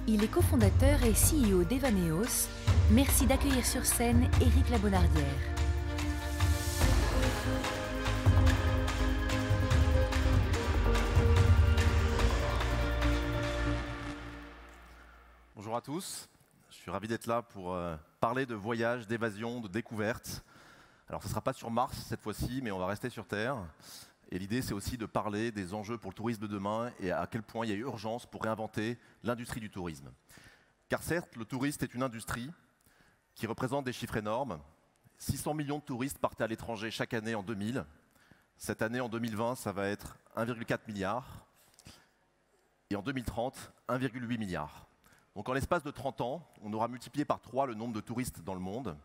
Il est cofondateur et CEO d'Evaneos. Merci d'accueillir sur scène Éric Labonnardière. Bonjour à tous, je suis ravi d'être là pour parler de voyage, d'évasion, de découverte. Alors ce ne sera pas sur Mars cette fois-ci, mais on va rester sur Terre. Et l'idée c'est aussi de parler des enjeux pour le tourisme de demain et à quel point il y a urgence pour réinventer l'industrie du tourisme. Car certes, le tourisme est une industrie qui représente des chiffres énormes. 600 millions de touristes partaient à l'étranger chaque année en 2000. Cette année, en 2020, ça va être 1,4 milliard. Et en 2030, 1,8 milliard. Donc en l'espace de 30 ans, on aura multiplié par 3 le nombre de touristes dans le monde.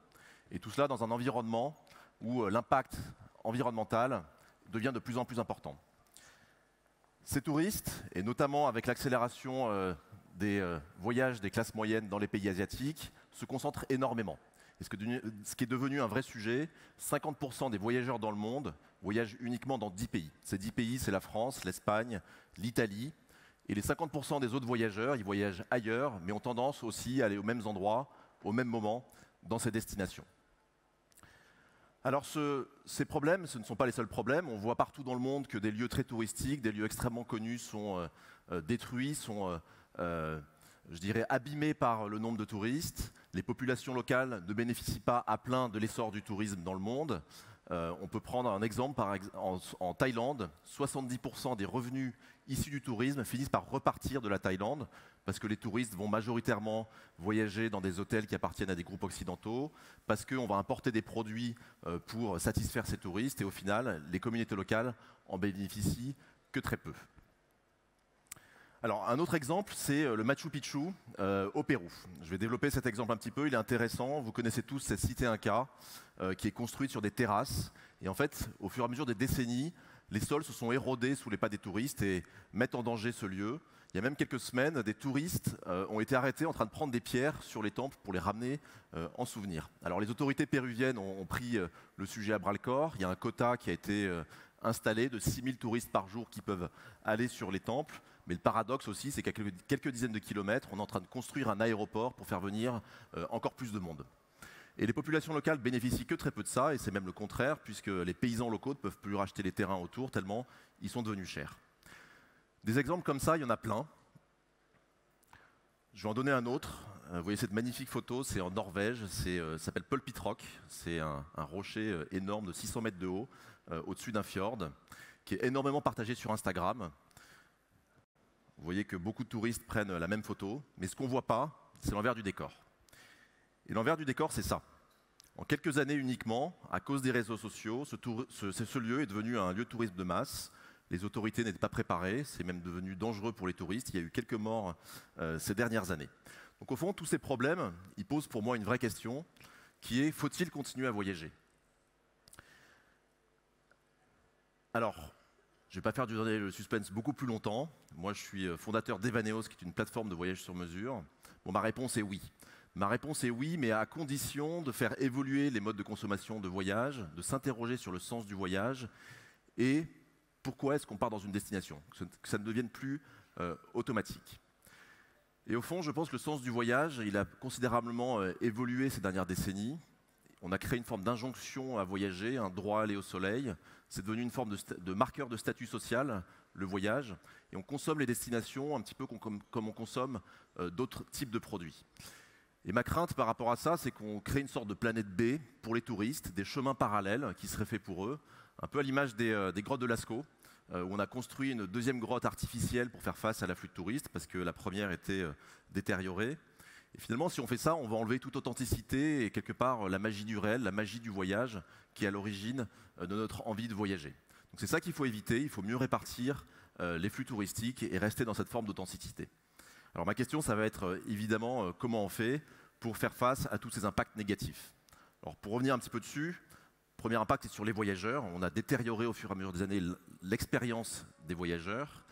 Et tout cela dans un environnement où l'impact environnemental devient de plus en plus important. Ces touristes, et notamment avec l'accélération des voyages des classes moyennes dans les pays asiatiques, se concentrent énormément. Et ce qui est devenu un vrai sujet, 50% des voyageurs dans le monde voyagent uniquement dans 10 pays. Ces 10 pays, c'est la France, l'Espagne, l'Italie. Et les 50% des autres voyageurs, ils voyagent ailleurs, mais ont tendance aussi à aller aux mêmes endroits, au même moment, dans ces destinations. Alors ces problèmes, ce ne sont pas les seuls problèmes. On voit partout dans le monde que des lieux très touristiques, des lieux extrêmement connus sont détruits, sont, je dirais, abîmés par le nombre de touristes. Les populations locales ne bénéficient pas à plein de l'essor du tourisme dans le monde. On peut prendre un exemple, en Thaïlande, 70% des revenus issus du tourisme finissent par repartir de la Thaïlande parce que les touristes vont majoritairement voyager dans des hôtels qui appartiennent à des groupes occidentaux, parce qu'on va importer des produits pour satisfaire ces touristes et au final, les communautés locales en bénéficient que très peu. Alors, un autre exemple, c'est le Machu Picchu au Pérou. Je vais développer cet exemple un petit peu, il est intéressant. Vous connaissez tous cette cité Inca qui est construite sur des terrasses. Et en fait, au fur et à mesure des décennies, les sols se sont érodés sous les pas des touristes et mettent en danger ce lieu. Il y a même quelques semaines, des touristes ont été arrêtés en train de prendre des pierres sur les temples pour les ramener en souvenir. Alors, les autorités péruviennes ont pris le sujet à bras-le-corps. Il y a un quota qui a été installé de 6000 touristes par jour qui peuvent aller sur les temples. Mais le paradoxe aussi, c'est qu'à quelques dizaines de kilomètres, on est en train de construire un aéroport pour faire venir encore plus de monde. Et les populations locales bénéficient que très peu de ça, et c'est même le contraire, puisque les paysans locaux ne peuvent plus racheter les terrains autour, tellement ils sont devenus chers. Des exemples comme ça, il y en a plein. Je vais en donner un autre. Vous voyez cette magnifique photo, c'est en Norvège, ça s'appelle Pulpitrock. C'est un rocher énorme de 600 mètres de haut, au-dessus d'un fjord, qui est énormément partagé sur Instagram. Vous voyez que beaucoup de touristes prennent la même photo, mais ce qu'on ne voit pas, c'est l'envers du décor. Et l'envers du décor, c'est ça. En quelques années uniquement, à cause des réseaux sociaux, ce lieu est devenu un lieu de tourisme de masse. Les autorités n'étaient pas préparées, c'est même devenu dangereux pour les touristes. Il y a eu quelques morts ces dernières années. Donc au fond, tous ces problèmes, ils posent pour moi une vraie question, qui est, faut-il continuer à voyager? Alors, je ne vais pas faire durer le suspense beaucoup plus longtemps. Moi, je suis fondateur d'Evaneos, qui est une plateforme de voyage sur mesure. Bon, ma réponse est oui. Ma réponse est oui, mais à condition de faire évoluer les modes de consommation de voyage, de s'interroger sur le sens du voyage et pourquoi est-ce qu'on part dans une destination, que ça ne devienne plus automatique. Et au fond, je pense que le sens du voyage, il a considérablement évolué ces dernières décennies. On a créé une forme d'injonction à voyager, un droit à aller au soleil. C'est devenu une forme de marqueur de statut social, le voyage. Et on consomme les destinations un petit peu comme on consomme d'autres types de produits. Et ma crainte par rapport à ça, c'est qu'on crée une sorte de planète B pour les touristes, des chemins parallèles qui seraient faits pour eux, un peu à l'image des grottes de Lascaux, où on a construit une deuxième grotte artificielle pour faire face à l'afflux de touristes, parce que la première était détériorée. Et finalement, si on fait ça, on va enlever toute authenticité et quelque part la magie du réel, la magie du voyage qui est à l'origine de notre envie de voyager. Donc c'est ça qu'il faut éviter, il faut mieux répartir les flux touristiques et rester dans cette forme d'authenticité. Alors ma question, ça va être évidemment comment on fait pour faire face à tous ces impacts négatifs. Alors pour revenir un petit peu dessus, le premier impact est sur les voyageurs. On a détérioré au fur et à mesure des années l'expérience des voyageurs.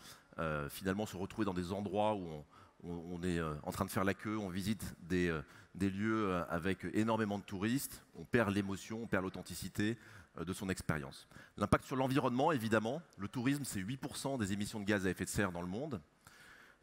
Finalement se retrouver dans des endroits où on est en train de faire la queue, on visite des lieux avec énormément de touristes, on perd l'émotion, on perd l'authenticité de son expérience. L'impact sur l'environnement, évidemment, le tourisme c'est 8% des émissions de gaz à effet de serre dans le monde.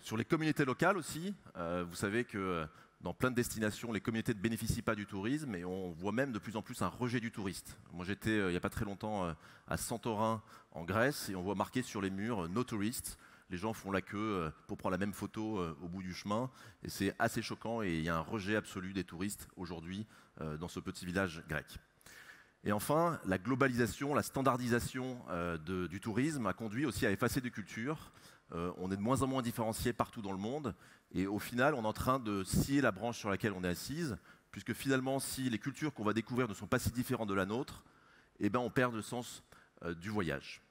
Sur les communautés locales aussi, vous savez que dans plein de destinations, les communautés ne bénéficient pas du tourisme et on voit même de plus en plus un rejet du touriste. Moi j'étais il n'y a pas très longtemps à Santorin en Grèce et on voit marqué sur les murs No Tourist. Les gens font la queue pour prendre la même photo au bout du chemin et c'est assez choquant et il y a un rejet absolu des touristes aujourd'hui dans ce petit village grec. Et enfin, la globalisation, la standardisation du tourisme a conduit aussi à effacer des cultures. On est de moins en moins différenciés partout dans le monde et au final, on est en train de scier la branche sur laquelle on est assise, puisque finalement, si les cultures qu'on va découvrir ne sont pas si différentes de la nôtre, eh ben, on perd le sens du voyage.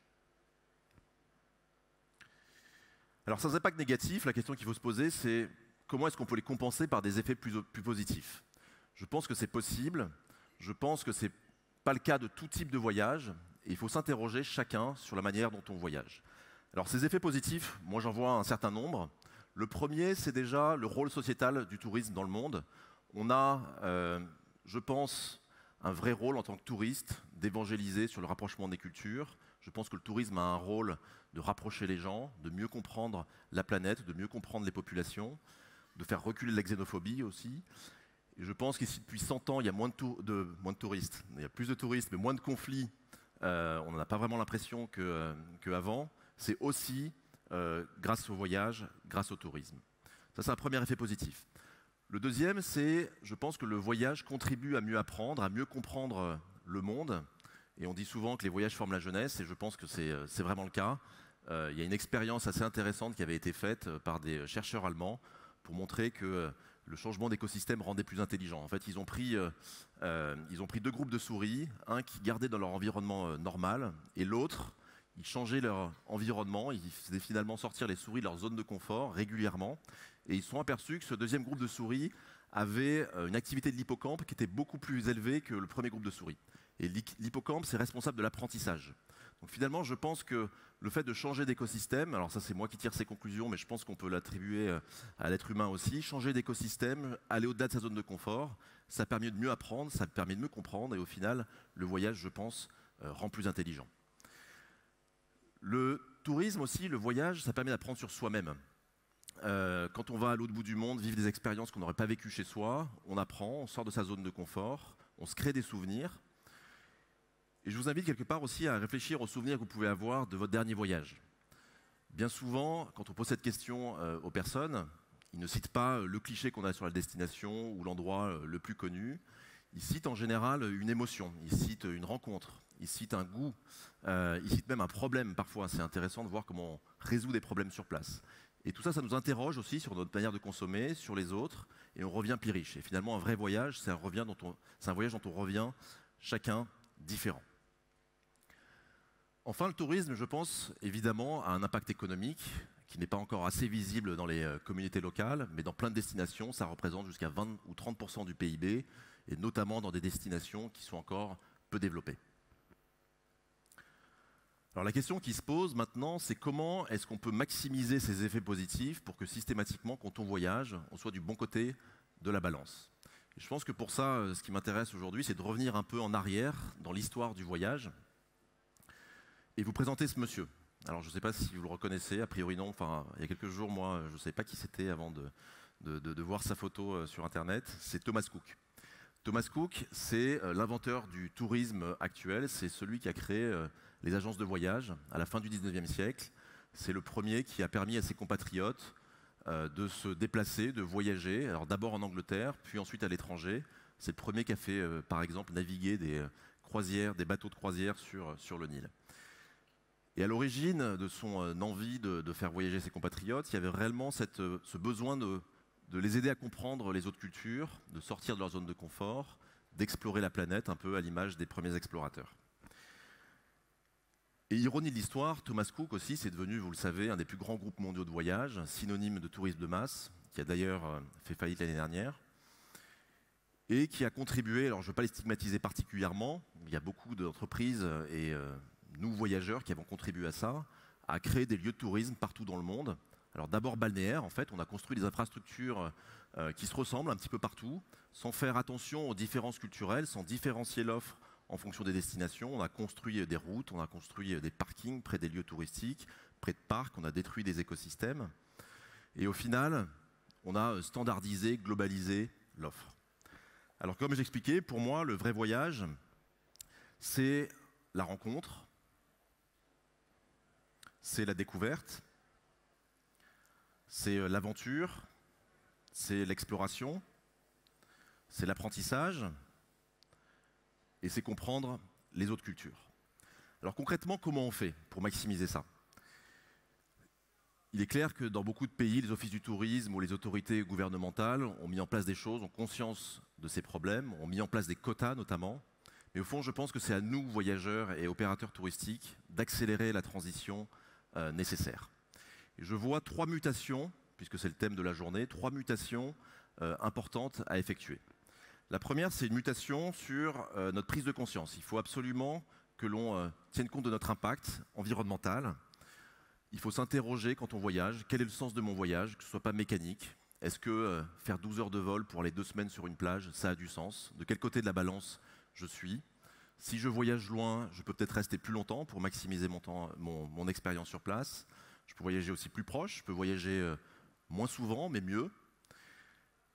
Alors, sans impact négatif, la question qu'il faut se poser, c'est comment est-ce qu'on peut les compenser par des effets plus positifs? Je pense que c'est possible. Je pense que ce n'est pas le cas de tout type de voyage. Et il faut s'interroger chacun sur la manière dont on voyage. Alors, ces effets positifs, moi j'en vois un certain nombre. Le premier, c'est déjà le rôle sociétal du tourisme dans le monde. On a, je pense, un vrai rôle en tant que touriste d'évangéliser sur le rapprochement des cultures. Je pense que le tourisme a un rôle de rapprocher les gens, de mieux comprendre la planète, de mieux comprendre les populations, de faire reculer la xénophobie aussi. Et je pense qu'ici, depuis 100 ans, il y a moins de touristes. Il y a plus de touristes, mais moins de conflits. On n'en a pas vraiment l'impression qu'avant. C'est aussi grâce au voyage, grâce au tourisme. Ça, c'est un premier effet positif. Le deuxième, c'est, je pense que le voyage contribue à mieux apprendre, à mieux comprendre le monde. Et on dit souvent que les voyages forment la jeunesse, et je pense que c'est vraiment le cas. Il y a une expérience assez intéressante qui avait été faite par des chercheurs allemands pour montrer que le changement d'écosystème rendait plus intelligent. En fait, ils ont pris deux groupes de souris, un qui gardait dans leur environnement normal, et l'autre, ils changeaient leur environnement, ils faisaient finalement sortir les souris de leur zone de confort régulièrement, et ils se sont aperçus que ce deuxième groupe de souris avait une activité de l'hippocampe qui était beaucoup plus élevée que le premier groupe de souris. Et l'hippocampe, c'est responsable de l'apprentissage. Donc finalement, je pense que le fait de changer d'écosystème, alors ça c'est moi qui tire ces conclusions, mais je pense qu'on peut l'attribuer à l'être humain aussi, changer d'écosystème, aller au-delà de sa zone de confort, ça permet de mieux apprendre, ça permet de mieux comprendre, et au final, le voyage, je pense, rend plus intelligent. Le tourisme aussi, le voyage, ça permet d'apprendre sur soi-même. Quand on va à l'autre bout du monde, vivre des expériences qu'on n'aurait pas vécues chez soi, on apprend, on sort de sa zone de confort, on se crée des souvenirs. Et je vous invite quelque part aussi à réfléchir aux souvenirs que vous pouvez avoir de votre dernier voyage. Bien souvent, quand on pose cette question aux personnes, ils ne citent pas le cliché qu'on a sur la destination ou l'endroit le plus connu. Ils citent en général une émotion, ils citent une rencontre, ils citent un goût, ils citent même un problème parfois. C'est intéressant de voir comment on résout des problèmes sur place. Et tout ça, ça nous interroge aussi sur notre manière de consommer, sur les autres, et on revient plus riche. Et finalement, un vrai voyage, c'est un voyage dont on revient chacun différent. Enfin, le tourisme, je pense, évidemment, a un impact économique qui n'est pas encore assez visible dans les communautés locales, mais dans plein de destinations, ça représente jusqu'à 20 ou 30% du PIB, et notamment dans des destinations qui sont encore peu développées. Alors la question qui se pose maintenant, c'est comment est-ce qu'on peut maximiser ces effets positifs pour que systématiquement, quand on voyage, on soit du bon côté de la balance. Et je pense que pour ça, ce qui m'intéresse aujourd'hui, c'est de revenir un peu en arrière dans l'histoire du voyage et vous présenter ce monsieur. Alors je ne sais pas si vous le reconnaissez, a priori non, enfin il y a quelques jours, moi, je ne savais pas qui c'était avant de voir sa photo sur Internet, c'est Thomas Cook. Thomas Cook, c'est l'inventeur du tourisme actuel, c'est celui qui a créé les agences de voyage à la fin du 19e siècle. C'est le premier qui a permis à ses compatriotes de se déplacer, de voyager, alors d'abord en Angleterre, puis ensuite à l'étranger. C'est le premier qui a fait, par exemple, naviguer des croisières, des bateaux de croisière sur le Nil. Et à l'origine de son envie de faire voyager ses compatriotes, il y avait réellement ce besoin de les aider à comprendre les autres cultures, de sortir de leur zone de confort, d'explorer la planète un peu à l'image des premiers explorateurs. Et ironie de l'histoire, Thomas Cook aussi, c'est devenu, vous le savez, un des plus grands groupes mondiaux de voyage, synonyme de tourisme de masse, qui a d'ailleurs fait faillite l'année dernière, et qui a contribué, alors je ne veux pas les stigmatiser particulièrement, il y a beaucoup d'entreprises et nous voyageurs qui avons contribué à ça, à créer des lieux de tourisme partout dans le monde. Alors d'abord balnéaire, en fait, on a construit des infrastructures qui se ressemblent un petit peu partout, sans faire attention aux différences culturelles, sans différencier l'offre en fonction des destinations. On a construit des routes, on a construit des parkings près des lieux touristiques, près de parcs, on a détruit des écosystèmes. Et au final, on a standardisé, globalisé l'offre. Alors comme j'expliquais, pour moi, le vrai voyage, c'est la rencontre, c'est la découverte, c'est l'aventure, c'est l'exploration, c'est l'apprentissage et c'est comprendre les autres cultures. Alors concrètement, comment on fait pour maximiser ça? Il est clair que dans beaucoup de pays, les offices du tourisme ou les autorités gouvernementales ont mis en place des choses, ont conscience de ces problèmes, ont mis en place des quotas notamment. Mais au fond, je pense que c'est à nous, voyageurs et opérateurs touristiques, d'accélérer la transition nécessaire. Et je vois 3 mutations, puisque c'est le thème de la journée, 3 mutations importantes à effectuer. La première, c'est une mutation sur notre prise de conscience. Il faut absolument que l'on tienne compte de notre impact environnemental. Il faut s'interroger quand on voyage, quel est le sens de mon voyage, que ce ne soit pas mécanique. Est-ce que faire 12 heures de vol pour aller 2 semaines sur une plage, ça a du sens? De quel côté de la balance je suis? Si je voyage loin, je peux peut-être rester plus longtemps pour maximiser mon expérience sur place. Je peux voyager aussi plus proche, je peux voyager moins souvent, mais mieux.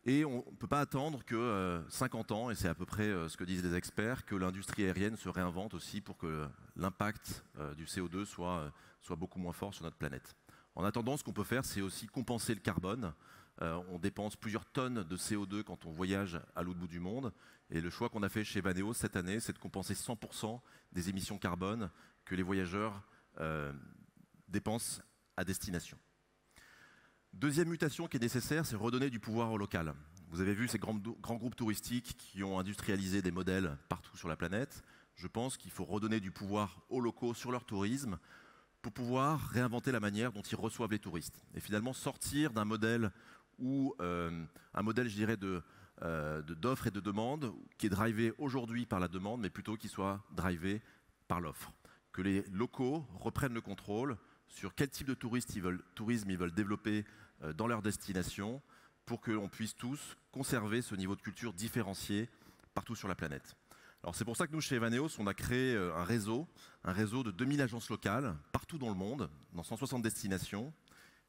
Et on ne peut pas attendre que 50 ans, et c'est à peu près ce que disent les experts, que l'industrie aérienne se réinvente aussi pour que l'impact du CO2 soit beaucoup moins fort sur notre planète. En attendant, ce qu'on peut faire, c'est aussi compenser le carbone. On dépense plusieurs tonnes de CO2 quand on voyage à l'autre bout du monde. Et le choix qu'on a fait chez Evaneos cette année, c'est de compenser 100% des émissions carbone que les voyageurs dépensent à destination. Deuxième mutation qui est nécessaire, c'est redonner du pouvoir au local. Vous avez vu ces grands groupes touristiques qui ont industrialisé des modèles partout sur la planète. Je pense qu'il faut redonner du pouvoir aux locaux sur leur tourisme pour pouvoir réinventer la manière dont ils reçoivent les touristes. Et finalement sortir d'un modèle où un modèle, je dirais, d'offre et de demande qui est drivé aujourd'hui par la demande, mais plutôt qui soit drivé par l'offre. Que les locaux reprennent le contrôle sur quel type de tourisme ils veulent développer dans leur destination pour qu'on puisse tous conserver ce niveau de culture différencié partout sur la planète. Alors c'est pour ça que nous, chez Evaneos, on a créé un réseau de 2000 agences locales partout dans le monde, dans 160 destinations,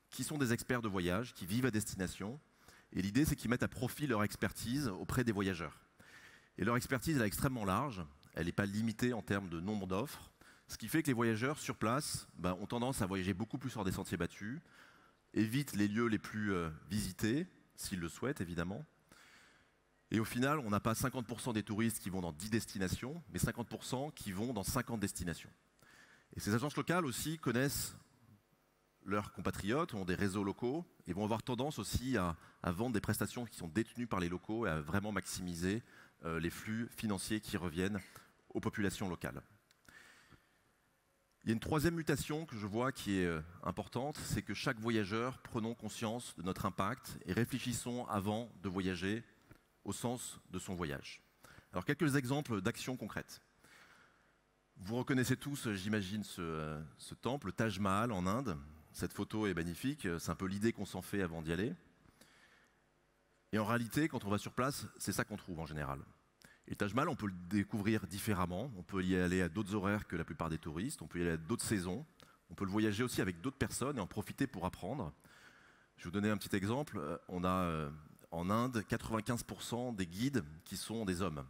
qui sont des experts de voyage, qui vivent à destination. Et l'idée, c'est qu'ils mettent à profit leur expertise auprès des voyageurs. Et leur expertise, elle est extrêmement large, elle n'est pas limitée en termes de nombre d'offres. Ce qui fait que les voyageurs sur place ont tendance à voyager beaucoup plus sur des sentiers battus, évitent les lieux les plus visités, s'ils le souhaitent évidemment. Et au final, on n'a pas 50% des touristes qui vont dans 10 destinations, mais 50% qui vont dans 50 destinations. Et ces agences locales aussi connaissent leurs compatriotes, ont des réseaux locaux, et vont avoir tendance aussi à vendre des prestations qui sont détenues par les locaux et à vraiment maximiser les flux financiers qui reviennent aux populations locales. Il y a une troisième mutation que je vois qui est importante, c'est que chaque voyageur, prenons conscience de notre impact et réfléchissons avant de voyager au sens de son voyage. Alors quelques exemples d'actions concrètes. Vous reconnaissez tous, j'imagine, ce temple, le Taj Mahal en Inde. Cette photo est magnifique, c'est un peu l'idée qu'on s'en fait avant d'y aller. Et en réalité, quand on va sur place, c'est ça qu'on trouve en général. Et le Taj Mahal, on peut le découvrir différemment. On peut y aller à d'autres horaires que la plupart des touristes. On peut y aller à d'autres saisons. On peut le voyager aussi avec d'autres personnes et en profiter pour apprendre. Je vais vous donner un petit exemple. On a en Inde 95% des guides qui sont des hommes.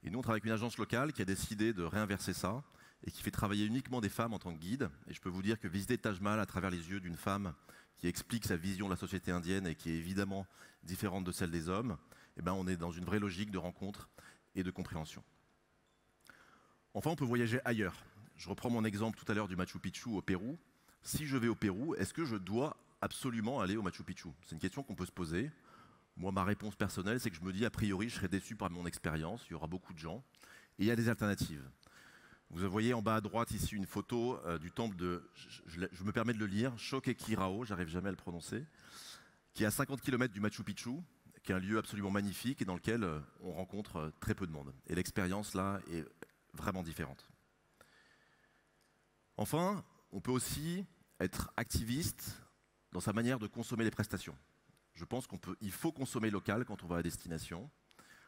Et nous, on travaille avec une agence locale qui a décidé de réinverser ça et qui fait travailler uniquement des femmes en tant que guides. Et je peux vous dire que visiter le Taj Mahal à travers les yeux d'une femme qui explique sa vision de la société indienne et qui est évidemment différente de celle des hommes, on est dans une vraie logique de rencontre et de compréhension. Enfin, on peut voyager ailleurs. Je reprends mon exemple tout à l'heure du Machu Picchu au Pérou. Si je vais au Pérou, est-ce que je dois absolument aller au Machu Picchu? C'est une question qu'on peut se poser. Moi, ma réponse personnelle, c'est que je me dis, a priori, je serai déçu par mon expérience, il y aura beaucoup de gens, et il y a des alternatives. Vous voyez en bas à droite ici une photo du temple de, je me permets de le lire, Choquequirao, j'arrive jamais à le prononcer, qui est à 50 km du Machu Picchu, qui est un lieu absolument magnifique et dans lequel on rencontre très peu de monde. Et l'expérience là est vraiment différente. Enfin, on peut aussi être activiste dans sa manière de consommer les prestations. Je pense qu'il faut consommer local quand on va à destination.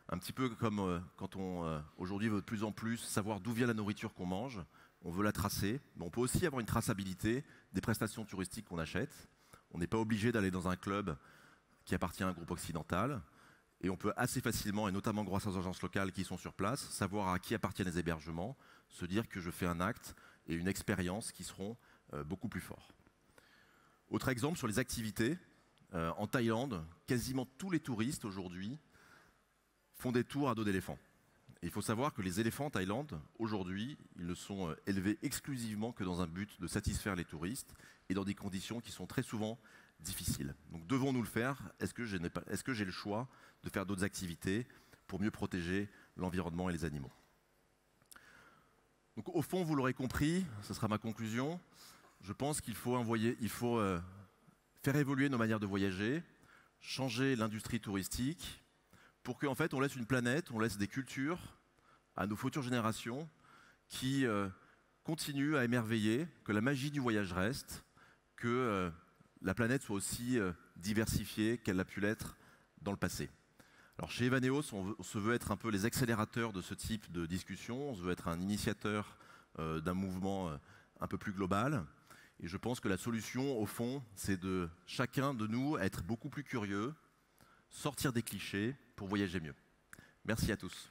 Un petit peu comme quand on aujourd'hui veut de plus en plus savoir d'où vient la nourriture qu'on mange, on veut la tracer, mais on peut aussi avoir une traçabilité des prestations touristiques qu'on achète. On n'est pas obligé d'aller dans un club qui appartient à un groupe occidental. Et on peut assez facilement, et notamment grâce aux agences locales qui sont sur place, savoir à qui appartiennent les hébergements, se dire que je fais un acte et une expérience qui seront beaucoup plus forts. Autre exemple sur les activités. En Thaïlande, quasiment tous les touristes aujourd'hui font des tours à dos d'éléphants. Il faut savoir que les éléphants en Thaïlande, aujourd'hui, ils ne sont élevés exclusivement que dans un but de satisfaire les touristes et dans des conditions qui sont très souvent difficiles. Donc devons-nous le faire? Est-ce que j'ai le choix de faire d'autres activités pour mieux protéger l'environnement et les animaux? Donc au fond, vous l'aurez compris, ce sera ma conclusion, je pense qu'il faut faire évoluer nos manières de voyager, changer l'industrie touristique, pour qu'en fait on laisse une planète, on laisse des cultures à nos futures générations qui continuent à émerveiller, que la magie du voyage reste, que la planète soit aussi diversifiée qu'elle a pu l'être dans le passé. Alors chez Evaneos, on se veut être un peu les accélérateurs de ce type de discussion, on se veut être un initiateur d'un mouvement un peu plus global. Et je pense que la solution, au fond, c'est de chacun de nous être beaucoup plus curieux, sortir des clichés pour voyager mieux. Merci à tous.